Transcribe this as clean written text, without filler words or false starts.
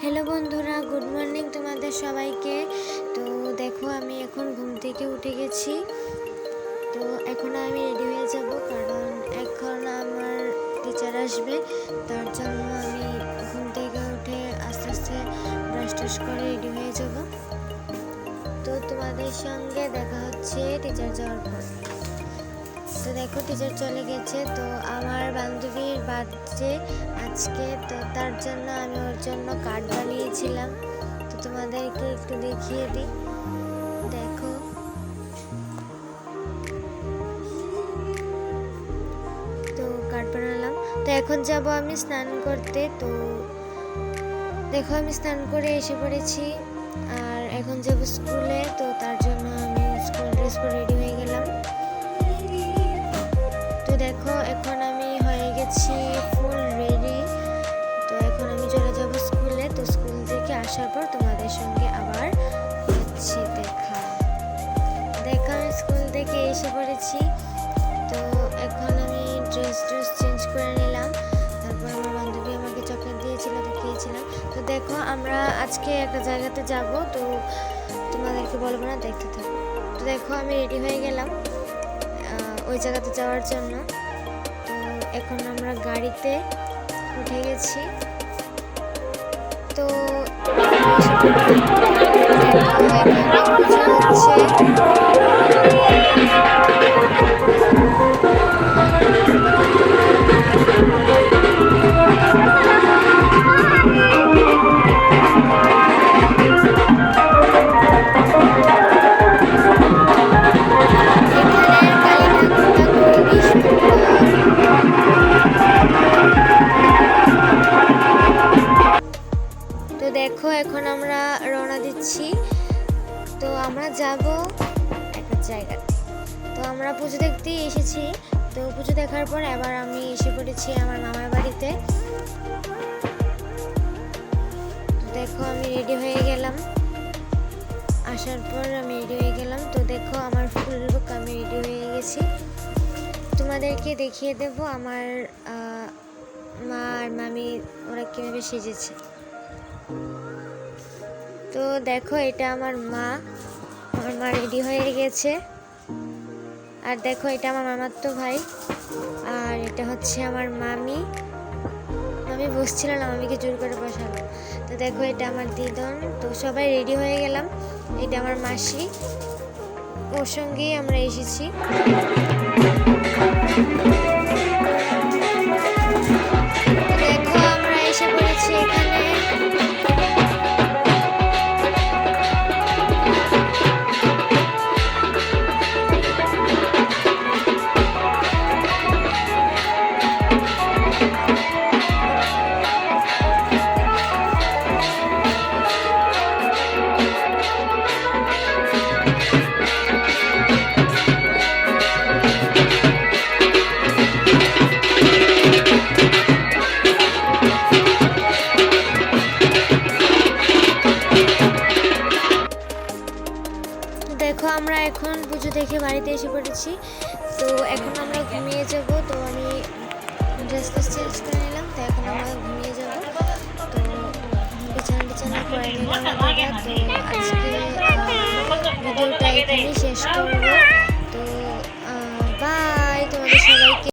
Hello বন্ধুরা, good morning তোমাদের সবাইকে। তো দেখো, আমি এখন ঘুম থেকে উঠে গেছি। তো এখন আমি রেডি হয়ে যাব, কারণ এখন আমার টিচার আসবে। তার জন্য আমি ঘুম থেকে উঠে আস্তে আস্তে ব্রাশ টাশ করে রেডি হয়ে যাব। তো তোমাদের সঙ্গে দেখা হচ্ছে টিচার যাওয়ার পর। তো দেখো, টিচার চলে গেছে। তো আমার বান্ধবীর বার্থডে আজকে, তো তার জন্য আমি ওর জন্য কার্ড বানিয়েছিলাম। তো তোমাদেরকে একটু দেখিয়ে দিই, দেখো। তো কার্ড বানালাম। তো এখন যাব আমি স্নান করতে। তো দেখো, আমি স্নান করে এসে পড়েছি, আর এখন যাব স্কুলে। তো তার জন্য আমি স্কুল ড্রেস পরে রেডি হয়ে গেলাম। তো দেখো, এখন আমি হয়ে গেছি ফুল রেডি। তো এখন আমি চলে যাব স্কুলে। তো স্কুল থেকে আসার পর তোমাদের সঙ্গে আবার হচ্ছে দেখা। আমি স্কুল থেকে এসে পড়েছি। তো এখন আমি ড্রেস চেঞ্জ করে নিলাম। তারপর আমার বান্ধবী আমাকে চকলেট দিয়েছিল, তো খেয়েছিলাম। তো দেখো, আমরা আজকে একটা জায়গাতে যাব। তো তোমাদেরকে বলবো না, দেখতে থাকো। তো দেখো, আমি রেডি হয়ে গেলাম ওই জায়গাতে যাওয়ার জন্য। তো এখন আমরা গাড়িতে উঠে গেছি। তো দেখো, এখন আমরা রওনা দিচ্ছি। তো আমরা যাব একটা জায়গাতে। তো আমরা পুজো দেখতেই এসেছি। তো পুজো দেখার পর এবার আমি এসে পড়েছি আমার মামার বাড়িতে। দেখো, আমি রেডি হয়ে গেলাম। আসার পর আমি রেডি হয়ে গেলাম। তো দেখো, আমার ফুল লুক, আমি রেডি হয়ে গেছি। তোমাদেরকে দেখিয়ে দেব আমার মা আর মামি ওরা কীভাবে সেজেছে। তো দেখো, এটা আমার মা রেডি হয়ে গেছে। আর দেখো, এটা আমার মামাতো ভাই, আর এটা হচ্ছে আমার মামি বসছিল না, মামিকে জোর করে বসালো। তো দেখো, এটা আমার দিদন। তো সবাই রেডি হয়ে গেলাম। এটা আমার মাসি, ওর সঙ্গেই আমরা এসেছি। দেখো, আমরা এসে পড়েছি এখানে। দেখো, আমরা এখন পুজো দেখে বাড়িতে এসে পড়েছি। তো এখন আমরা ঘুমিয়ে যাব। তো আমি ড্রেস চেঞ্জ করে নিলাম। তো এখন আমরা ঘুমিয়ে যাব। তো বিছানা করে নিলাম। তো আজকে ভিডিওটা এখানেই শেষ করবো।